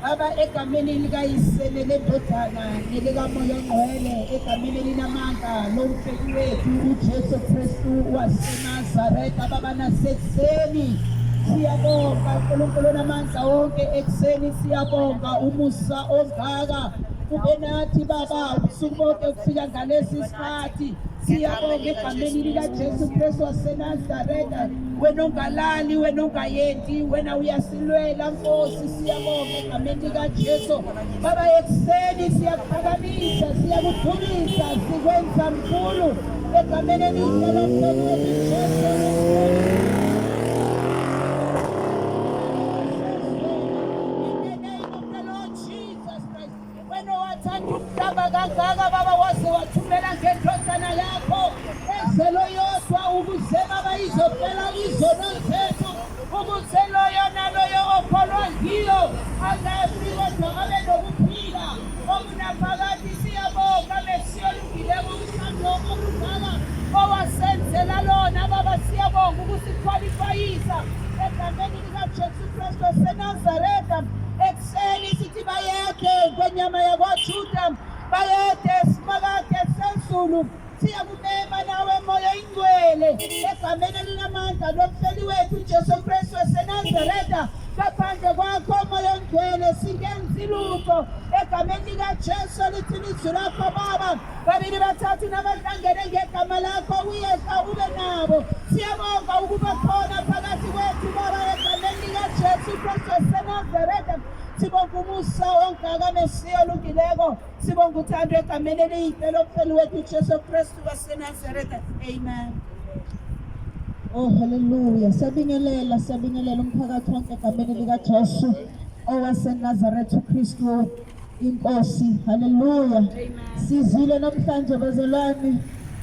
Baba egameni likayisele lendodana nelikamoya ongcwele egameni linamandla lomfeki wethu uJesu Kristu waseNazaretha. Baba nasekuseni siyabonga uNkulunkulu namandla wonke, ekuseni siyabonga umusa ongaka ube nathi Baba ubusuku bonke kufika ngalesi sikhathi. Siyabonga egameni likaJesu Kristu waseNazaretha, wena ongalali, wena ongayenti, wena uyasilwela Nkosi. Siyabonga egameni likaJesu Baba, ekuseni siyakuphakamisa, siyakudumisa, sikwenza mkhulu egameni elihle lomfeki wethu Jesu. Baba wase wathumela ngendodana yakho ezelo yodwa ukuze Baba izophela izono zethu, ukuze loyo naloyo okholwa yiyo angafi kodwa abe nokuphila okunaphakade. Siyabonga mesiyolungileko umthando omungaka owasenzela lona Baba. Siyabonga ukusikhwalifayisa egameni likaJesu Kristu waseNazaretha. Ekuseni sithi bayekhe kwenyama yakwaJuda, bayekhe simakade sezulu. Siyakumema nawe moya ingcwele egameni linamandla lomfeli wethu uJesu Kristu waseNazaretha. ngaphandle kwakho moya ongcwele singenzi lutho egameni likaJesu lithi ilizwi lakho Baba babili bathathu nabahlangene ngegama lakho uyehla ube nabo siyabonga ukuba khona phakathi kwethu Baba egameni likaJesu Kristu waseNazaretha sibonga umusa ongaka Mesiya olungileko sibonga uthando egameni eliyimpela omfeni wethu Jesu Kristu waseNazaretha amen. Oh hallelujah sabingelela umphakathi wonke egameni likaJesu owaseNazaretha uKristu inkosi hallelujah sizile namhlanje bazalwane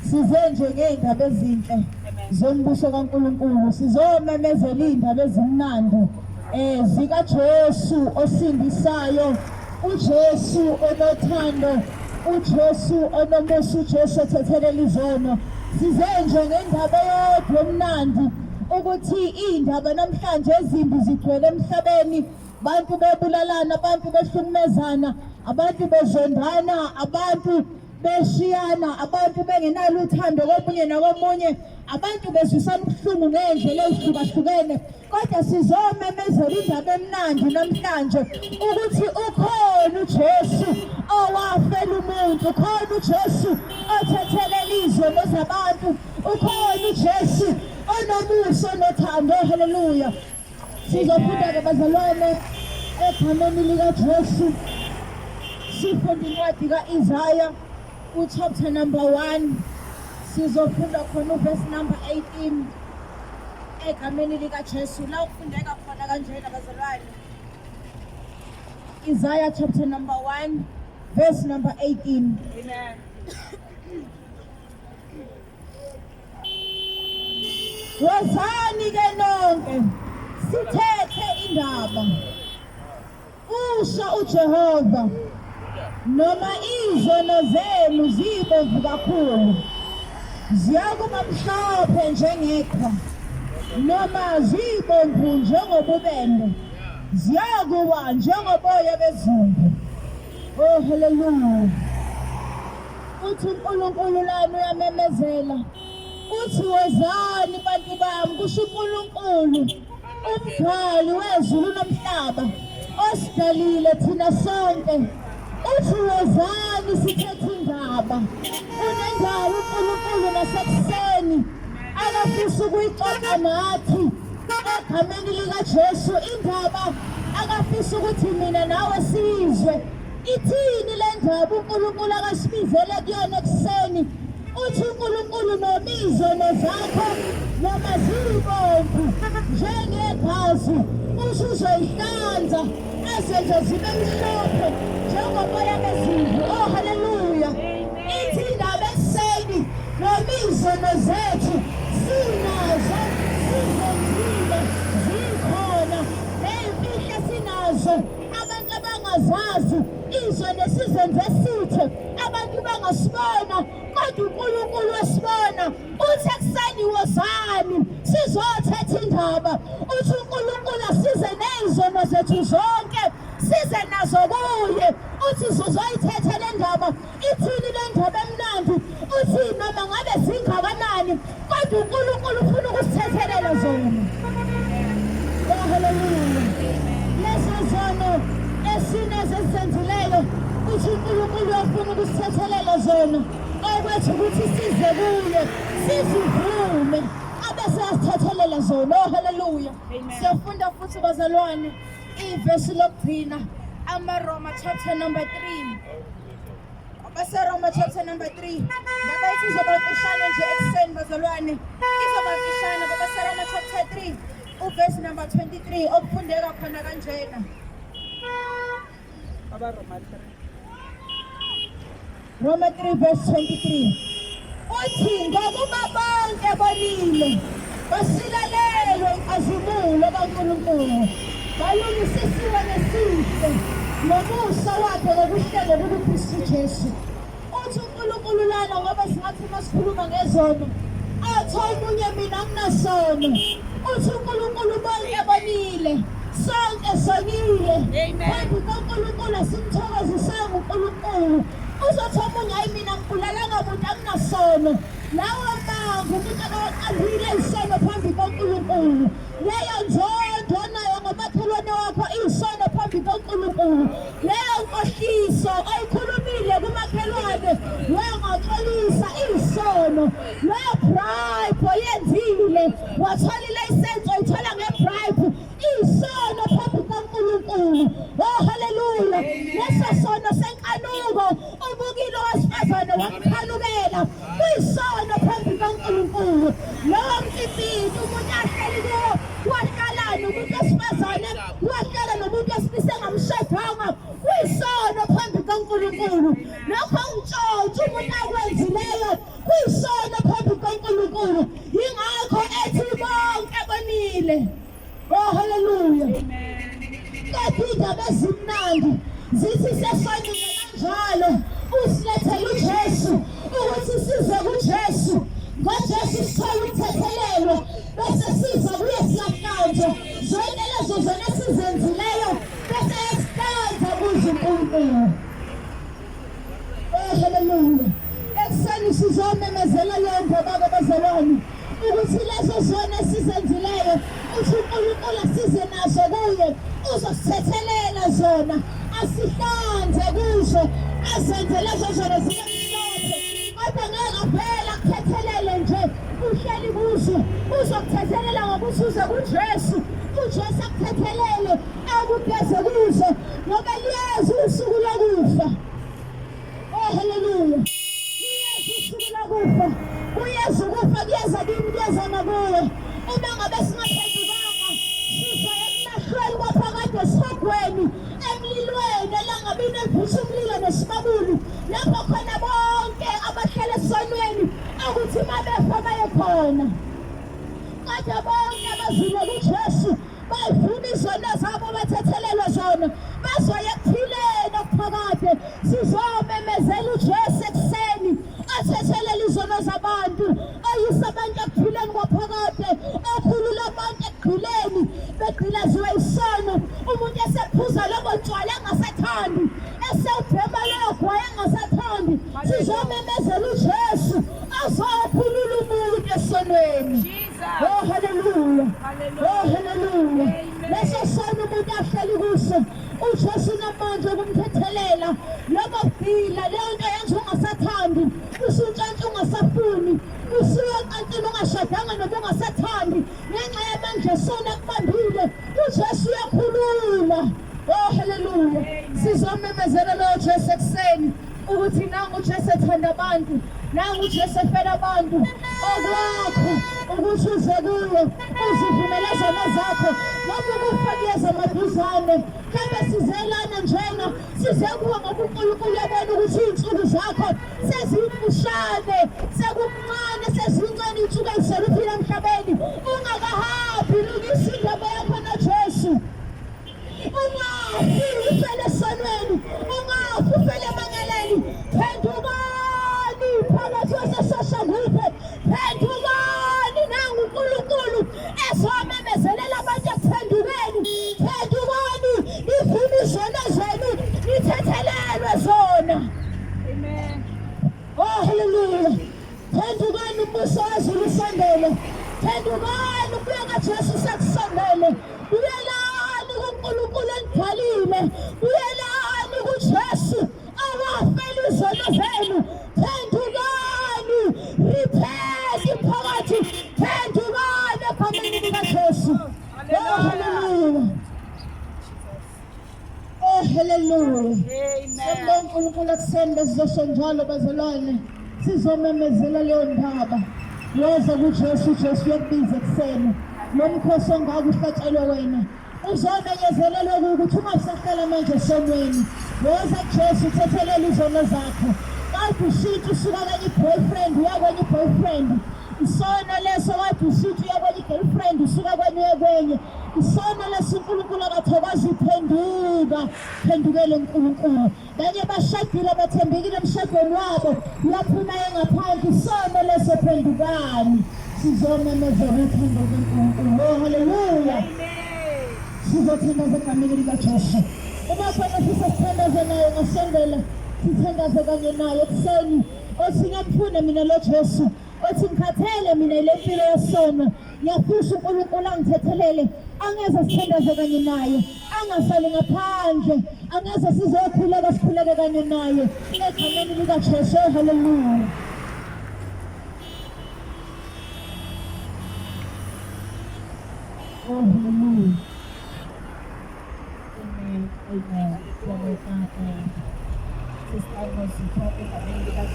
size nje ngeindaba ezinhle zombuso kaNkulunkulu sizomemezela indaba ezimnandi zikaJesu osindisayo uJesu onothando uJesu onomusa uJesu othethelela izono size nje ngendaba yodwa emnandi ukuthi indaba namhlanje ezimbi zigcwele emhlabeni abantu bebulalana abantu behlukumezana abantu bezondana abantu beshiyana abantu bengenalo uthando komunye nakomunye abantu bezwisana ubuhlungu ngendlela ezihlukahlukene kodwa sizomemezela indaba emnandi namhlanje ukuthi ukhona uJesu owafela umuntu ukhona uJesu othethelela izono zabantu ukhona uJesu onomusa onothando haleluya sizofunda-ke bazalwane egameni likaJesu sifunda incwadi ka-Isaya chapter number 1 sizofunda khona uverse number 18 egameni likaJesu la ufundeka khona kanjena bazalwane Isaiah chapter number 1 verse number 18 amen. Wozani ke nonke sithethe indaba usha uJehova noma izono zenu zibomvu kakhulu ziyakuba mhlophe njengeqhwa noma zibomvu njengobubende ziyakuba njengoboya bezimvu. Oh hallelujah uthi uNkulunkulu lana uyamemezela uthi wozani bantu bami kusho uNkulunkulu umdali wezulu nomhlaba osidalile thina sonke uthi wozani sithethe indaba unendaba uNkulunkulu nasekuseni akafisa ukuyixoxa nathi egameni likaJesu indaba akafisa ukuthi mina nawe sizwe ithini le ndaba uNkulunkulu akasibizele kuyona ekuseni uthi uNkulunkulu noma izono zakho noma zibomvu njengegazi usho uzoyihlanza ezenze zibe mhlophe njengoboya bezimvu. Oh haleluya ithi indaba ekuseni noma izono zethu sinazo sizenzile zikhona ney'mfihlo sinazo abantu abangazazi izono sizenze sithe abantu bangasibona kodwa uNkulunkulu wasibona uthi ekuseni wozani sizothetha indaba uthi uNkulunkulu asize nezono zethu zonke size nazo kuye uthi sizoyithetha le ndaba ithini le ndaba emnandi uthi noma ngabe zingakanani kodwa uNkulunkulu ufuna ukusithethelela zona. Oh haleluya lezo zono esinezenzileyo uthi uNkulunkulu uyafuna ukusithethelela zona okwethu ukuthi size kuye sizivume abese asithethelela zona. Oh haleluya siyafunda futhi bazalwane ivesi lokugcina amaRoma chapter number 3 abaseRoma chapter number 3 ngaba ithi izobafishane nje ekuseni bazalwane izobafishane abaseRoma chapter 3 uverse number 23 okufundeka khona kanjena abaRoma 3 Roma 3 verse 23 uthi ngokuba bonke bonile basilalelwe inkazimulo kaNkulunkulu balungisisiwe nesihle nomusa wakhe ngokuhlelo kuKristu Jesu. Uthi uNkulunkulu lana ngoba singathi masikhuluma ngezono athi omunye mina anginasono uthi uNkulunkulu bonke bonile sonke sonile kodwa uNkulunkulu asimthokozisanga uNkulunkulu uzothi omunye hayi mina ngibulalanga muntu anginasono lawo mangu umuntu akaqambile isono phambi koNkulunkulu leyo nzondo nayo ngomakhelwane kaNkulunkulu. Lokho ngitshontsha umuntu akwenzileyo kuyisona phambi kaNkulunkulu. Yingakho ethi bonke bonile. Oh haleluya. Kodwa indaba ezimnandi zithi sesonile kanjalo usilethele uJesu ukuthi size kuJesu. NgoJesu sithola ukuthethelelwa bese siza kuye siyahlanjwa. Zonke lezo zona sizenzileyo bese esihlanza kuze uNkulunkulu. Oh haleluya. Ekuseni sizomemezela leyo ndaba abazalwane ukuthi lezo zona sizenzileyo uthi uNkulunkulu asize nazo kuye uzosithethelela zona asihlanze kuzo azenze lezo zona zibe mhlophe. Kodwa ngeke phela kuthethelele nje uhleli kuzo uzokuthethelela ngokuthi uze kuJesu. uJesu akuthethelele akugeze kuzo ngoba liyazi usuku lokufa. Oh haleluya. Liyazi usuku lokufa. Uyazi ukufa kuyeza kimi kuyeza nakuwe. Uma ngabe singaphendukanga sizoya emlahlweni kwaphakade esihogweni emlilweni elangabini elivutha umlilo nesibabuli lapho khona bonke abahlala esonweni ukuthi mabefa baye khona. Kodwa bonke abazile kuJesu bayivuna izono zabo bathethelelwe zona bazoya ekuphileni okuphakade. Sizomemezela uJesu ekuseni athethelela izono zabantu ayise abantu ekuphileni kwaphakade akhulula abantu ekugqileni begqilaziwe isono. Umuntu esephuza lobo tshwala engasathandi esewubhema loyo gwayi engasathandi sizomemezela uJesu azokhulula umuntu esonweni. Oh haleluya. Oh haleluya. Leso sono umuntu ahleli kuso uJesu namandla okumthethelela lobo bhila leyo nto yenza ungasathandi usutshantsa ungasafuni usuyocancela ungashadanga noma ungasathandi ngenxa yamandla esona kubambile uJesu uyakhulula. Oh haleluya. Sizomemezela loyo Jesu ekuseni ukuthi nangu uJesu ethanda abantu nangu uJesu efela abantu okwakho ukuthi uze kuye uzivumele zona zakho ngoba ukufa kuyeza maduzane. Kambe sizelana njena size kuwe ngoba uNkulunkulu yabona ukuthi iy'nsuku zakho sezimfushane sekuncane sezincane iy'nsuku ezisele uphila emhlabeni. Ungakahambi lungisa indaba yakho noJesu. Ungafi ufele esonweni ungafi ufele emangaleni. Phendukani phakathi kwasesoshanguve. Phendukani nangu uNkulunkulu ezomemezelela abantu ekuphendukeni. Phendukani nivune izono zenu nithethelelwe zona. Amen. Oh haleluya. Phendukani umbuso wezulu usondele. Phendukani ukuya kaJesu sekusondele. Buyelani kuNkulunkulu enibhalile. Buyelani kuJesu awafela izono zenu. Phendukani. Repent phakathi. Phendukani egameni likaJesu. Oh haleluya. Oh haleluya. Sibonga uNkulunkulu ekuseni bezosho njalo bazalwane sizomemezela leyo ndaba. Woza kuJesu uJesu uyakubiza ekuseni. Lo mkhosi ongaka uhlatshelwe wena uzomenyezelelwa ukuthi ungasahlala manje esonweni. Woza kuJesu uthethelela izono zakho. Kade ushithi usuka kanye i-boyfriend uya kwenye i-boyfriend. Isono leso kade ushithi uya kwenye i-girlfriend usuka kwenye uya kwenye. Isono leso uNkulunkulu akathokoza iphenduka. Phendukele uNkulunkulu. Kanye bashadile bathembekile emshadweni wabo uyaphuma engaphandle. Isono leso phendukani. Sizomemezela uthando lukaNkulunkulu. Oh haleluya. Sizothandaza egameni likaJesu. Uma khona sisathandaza naye ngasondela sithandaze kanye naye ekuseni othi ngiyamfuna mina lo Jesu othi ngikhathele mina ile mpilo yesono. Ngiyafisa uNkulunkulu angithethelele angeze sithandaze kanye naye angasali ngaphandle angeze sizokhuleka sikhuleke kanye naye egameni likaJesu. Haleluya. Oh haleluya. Amen. Amen. Sister was talking about that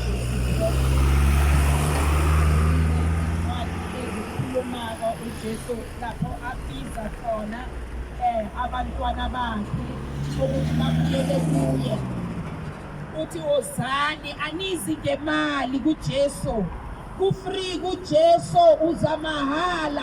ukhuluma uJesu lapho abiza khona abantwana bakhe ukuthi babuyele kuye uthi wozani anizi ngemali kuJesu, kufree kuJesu, uzamahala,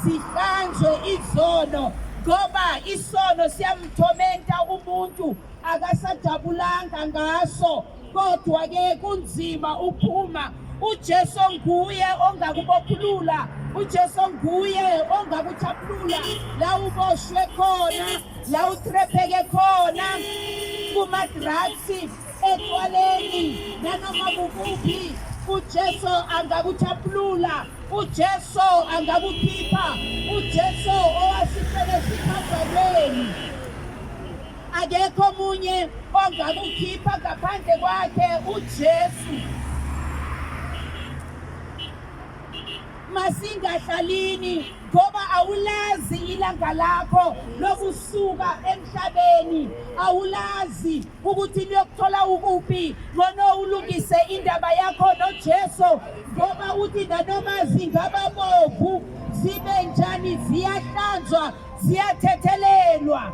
zihlanjwe izono, ngoba isono siyamthomenta umuntu akasajabulanga ngaso, kodwa ke kunzima uphuma. uJesu nguye ongakubophulula, uJesu nguye ongakuchaphulula la uboshwe khona, la uthrepheke khona, kumadragsi, etwaleni, nanoma kukuphi. uJesu angakuchaphulula, uJesu angakukhipha, uJesu owasifele sikhazalweni. Akekho omunye ongakukhipha ngaphandle kwakhe uJesu. Masingahlalini ngoba awulazi ilanga lakho lokusuka emhlabeni, awulazi ukuthi liyokuthola ukuphi. Ngono ulungise indaba yakho noJesu, ngoba uthi nanoma zingaba bovu zibe njani ziyahlanzwa, ziyathethelelwa.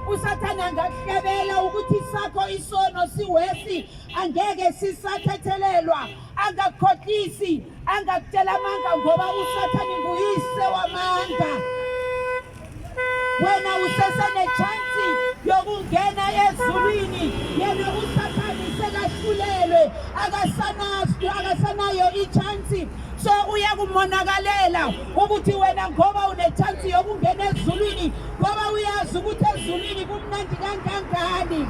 uSathane angakuhlebela ukuthi sakho isono siwesi, angeke sisathethelelwa, angakukhohlisi, angakutshela amanga, ngoba uSathane nguyise wamanga. Wena usesenechansi yokungena ezulwini, yena uSathane sekahlulelwe, akasanayo ichansi. So uyakumonakalela ukuthi wena ngoba unechansi yokungena ezulwini, ngoba uyazi ukuthi ezulwini kumnandi kangangani.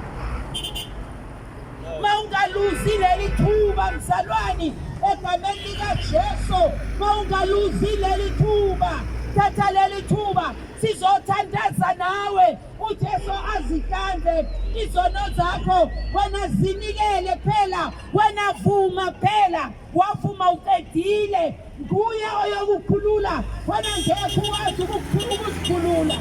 Maungaluzi leli thuba mzalwane, egameni likaJesu, maungaluzi leli thuba, thatha leli thuba, sizothandaza nawe. uJesu azihlanze izono zakho, wena zinikele phela, wena vuma phela, wavuma uqedile, nguye oyokukhulula, wena ngeke ukwazi ukuzikhulula.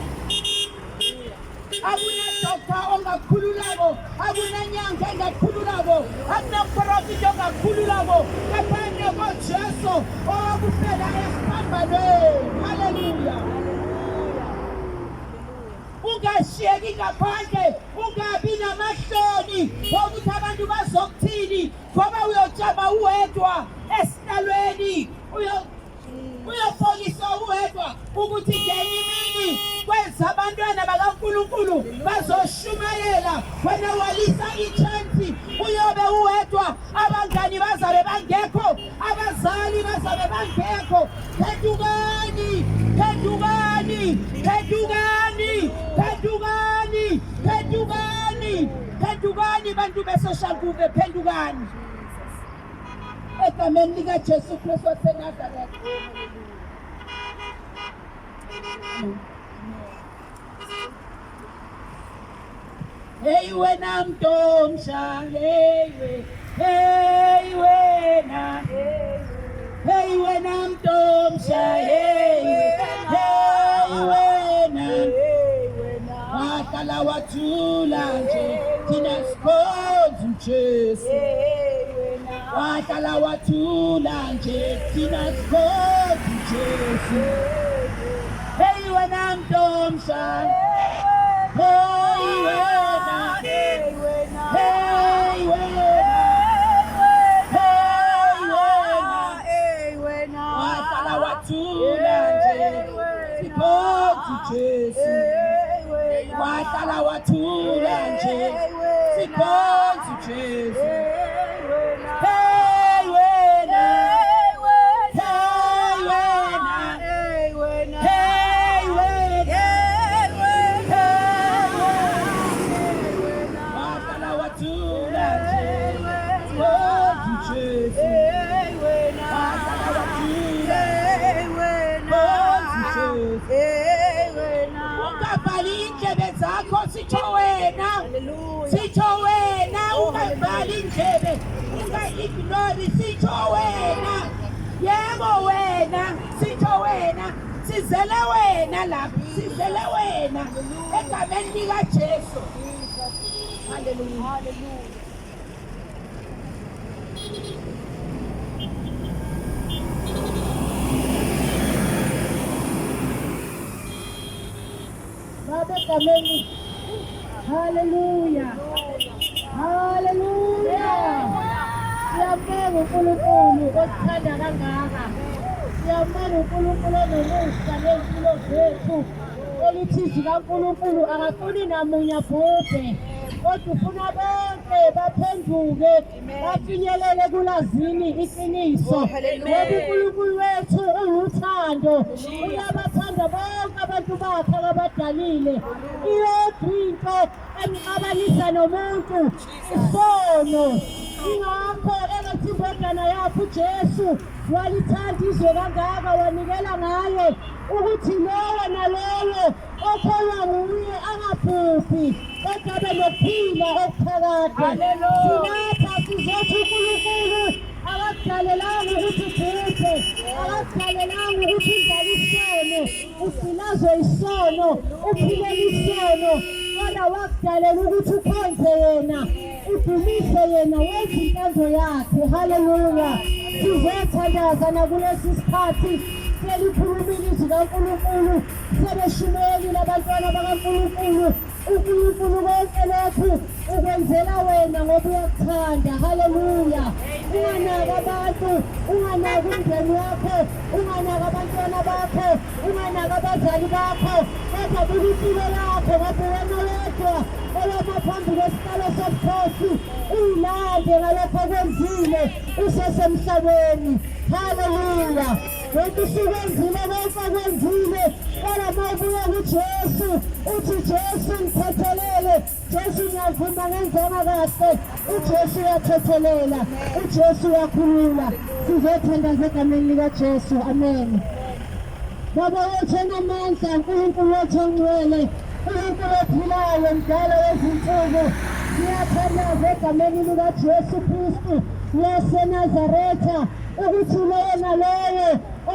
Akuna-doctor ongakukhululako, akunanyanga engakukhululako, akunaprofit ongakukhululako ngaphandle koJesu owakufela esiphambanweni. Haleluya. Ungashiyeki ngaphandle, ungabi namahloni wokuthi abantu bazokuthini, ngoba uyojama uwedwa esihlalweni, uyofokisa uwedwa ukuthi ngenye imini kwenza abantwana bakaNkulunkulu bazoshumayela. Wena walisa ichansi, uyobe uwedwa, abangani bazabe bangekho, abazali bazabe bangekho. Phendukani, phendukani, phendukani, phendukani, phendukani, phendukani, bantu beSoshanguve, phendukani egameni likaJesu Kristu waseNazaretha. Hey wena mntomsha, hey wena, hey wena mntomsha, hey wena, wahlala wathula nje thina sikhonza uJesu, wahlala wathula nje thina sikhonza uJesu. Hey wena mntomsha, hey wena, hey wena, hey wena, wahlala wathula nje sikhonza uJesu, wahlala wathula nje sikhonza uJesu. Ungavali indlebe zakho, sitsho wena, sitsho wena, ungavali indlebe, unga-ignore, sitsho wena, yebo wena, sitsho wena, sizele wena lapha, sizele wena egameni likaJesu. Haleluya, haleluya. Baba egameni, haleluya, Haleluya. Siyambonga uNkulunkulu osithanda kangaka. Siyambonga uNkulunkulu onomusa nempilo zethu. Elithi zikaNkulunkulu akafuni namunye abhubhe, kodwa ufuna bonke baphenduke bafinyelele kulazini iqiniso. Ngoba uNkulunkulu wethu uwuthando, uyabathanda bonke abantu bakhe abadalile. Iyodwa into emxabanisa nomuntu isono. Ingakho engathi indodana yakhe uJesu walithanda izwe kangaka wanikela ngaye ukuthi lowo nalowo okholwa nguye angabhubhi kodwa abe nokuphila okuphakade. Sinapha sizothi uNkulunkulu akakudalelanga ukuthi ubhubhe, akakudalelanga ukuthi udlale isono, usilazwe isono, uphilele isono, kodwa wakudalela ukuthi ukhonze yena, udumise yena, wenze intando yakhe. Haleluya. Sizothandaza nakulesi sikhathi selikhuluma ilizwi kaNkulunkulu, sebeshumayelile abantwana bakaNkulunkulu. uNkulunkulu konke lokhu ukwenzela wena ngoba uyakuthanda. Haleluya. Unganaki abantu, unganaki umndeni wakho, unganaki abantwana bakho, unganaki abazali bakho, kodwa buka impilo yakho ngoba wena wedwa oyama phambi kwesihlalo sobukhosi uyilande ngalokho okwenzile usesemhlabeni. Haleluya. Wena usukwenzile konke okwenzile, kodwa mawubuya kuJesu uthi Jesu ngithethelele, Jesu ngiyavuma ngenzanga kahle, uJesu uyathethelela, uJesu uyakhulula. Sizothandaza egameni likaJesu. Amen. Baba wethu onamandla, uNkulunkulu wethu ongcwele, uNkulunkulu ophilayo, mdala wezinsuku, siyathandaza egameni likaJesu Kristu waseNazaretha ukuthi lowo nalowo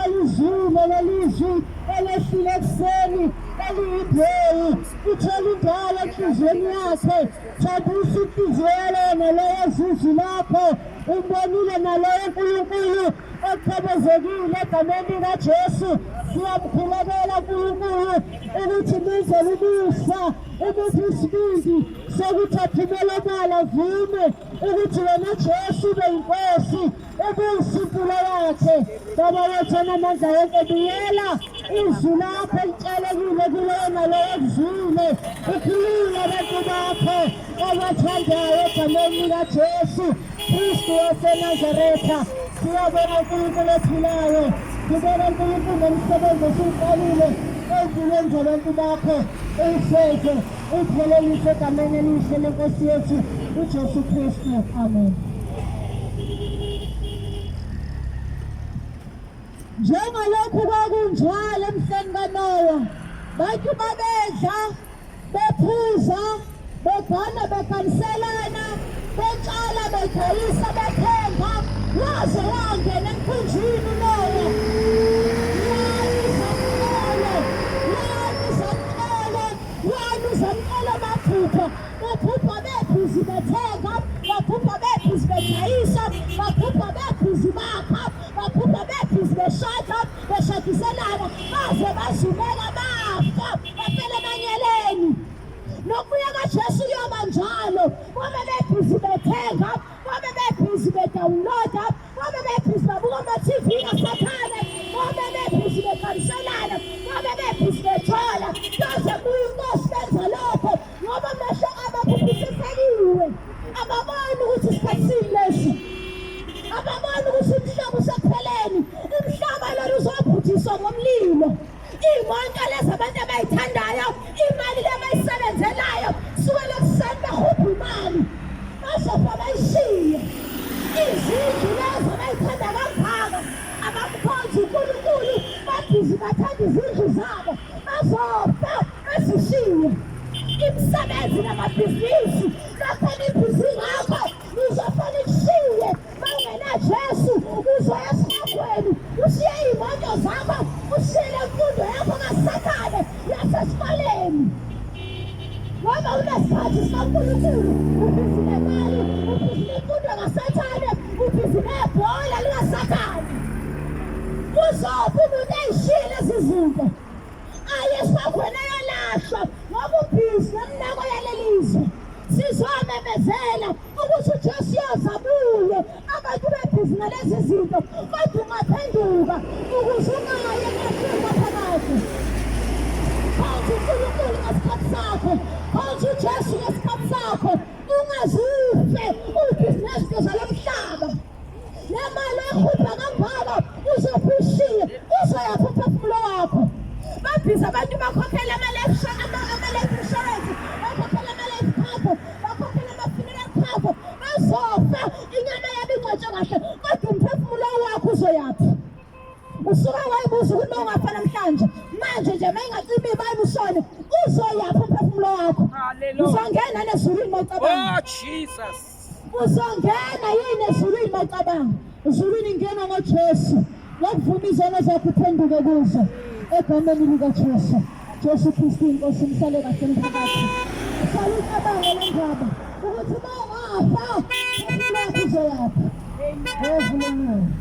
olizwile lelizwi elehlile ekuseni eliyibhewu uthole indawo enhliziyweni yakhe. Jabulisa inhliziyo yalona lowo zizwi lakho, umbonile nalowo uNkulunkulu okhubazekile egameni likaJesu. Siyamkhulekela uNkulunkulu ukuthi nenzele umusa, umuntu isibindi sokuthi aphumele obala avume ukuthi wena Jesu ube yinkosi, ubuyisimpilo yakhe. Baba wethu onamandla yonke, buyela izwi lakho elitshalekile kulowo nalowo okuzwile, ukhulule abantu bakho obathandayo egameni likaJesu Kristu waseNazaretha. Siyabonga uNkulunkulu ophilayo, ngibonga uNkulunkulu ngomsebenzi osuwuqalile empilweni zabantu bakho, uwufeze uphelelise egameni elihle leNkosi yethu uJesu Kristu. Amen. Njengalokhu kwakunjalo emhleni kaNowa, bantu babedla, bephuza, begana, beganiselana, betshala, bedayisa, bethenga, waze wangena emkhunjini uNowa. Baphupha bephuzi bethenga, baphupha bephuzi bedayisa, baphupha bephuzi bakha, baphupha bephuzi beshada, beshadiselana, baze bazumela bafa, bafele emanyeleni. Nokubuya kaJesu kuyoba njalo. Babe bephuzi bethenga, babe bephuzi bedawunloda, babe bephuzi babuka ama-TV kasathane, babe bephuzi beganiselana, babe bephuzi bethola. Kaze kuye uNkosi benza lokho ngoba amehlo abaphuphisiseliwe, ababoni ukuthi isikhathini lesi, ababoni ukuthi umhlaba usepheleni, umhlaba lolu uzobhujiswa ngomlilo. Iy'monto lezi abantu abayithandayo, imali le abayisebenzelayo, kusukela ekuseni bahupha imali bazofa bayishiye. Izindlu lezi abayithanda kangaka, abamkhonzi uNkulunkulu, babhizi bathanda izindlu zabo, bazofa bazishiye. Imisebenzi namabhizinisi lakhona ibhizi ngakho uzofana ikushiye. Mawungena Jesu uzoya esihlakweni, ushiye iy'moto zakho, ushiye imfundo yakho kasathane yasesikoleni. Ngoba unesikhathi sikaNkulunkulu, ubhizi nemali, ubhizi nemfundo kasathane, ubhizi nebhola likasathane. Uzophi umuntu ey'shiyile lezi zinto? Ayesakweni ayalahlwa ngoba ubhizi nemnako yalelizwe. Sizomemezela ungazibuzi ngalezi zinto kodwa ungaphenduka ukuze ungaye enkingeni phakathi. Khonza uNkulunkulu ngesikhathi sakho, khonza uJesu ngesikhathi sakho, ungazife ubhizinesi lezalomhlaba. Le mali ekhupha kangaka uzophishiye uzoyapha umphefumulo wakho. Babhiza abantu bakhokhela ama-life insurance, bakhokhela ama-life cover, bakhokhela ama-funeral cover, bazofa inyama yabo ingcwatshwe kahle kodwa umphefumulo wakho uzoyapha. Usuka wayibuza ukuthi ungafa namhlanje, manje nje mayingacimi iBhayibheli uzoyapha umphefumulo wakho. Uzongena nezulwini mawucabanga. Oh Jesus. Uzongena yini ezulwini mawucabanga. Ezulwini ingena ngoJesu. Ngokuvuma izono zakho uphenduke kuzo. Egameni likaJesu. Jesu Kristu inkosi mhlale kahle emphakathi. Uhlale ucabanga le ndaba ukuthi uma ungafa umphefumulo wakho uzoyapha. Amen.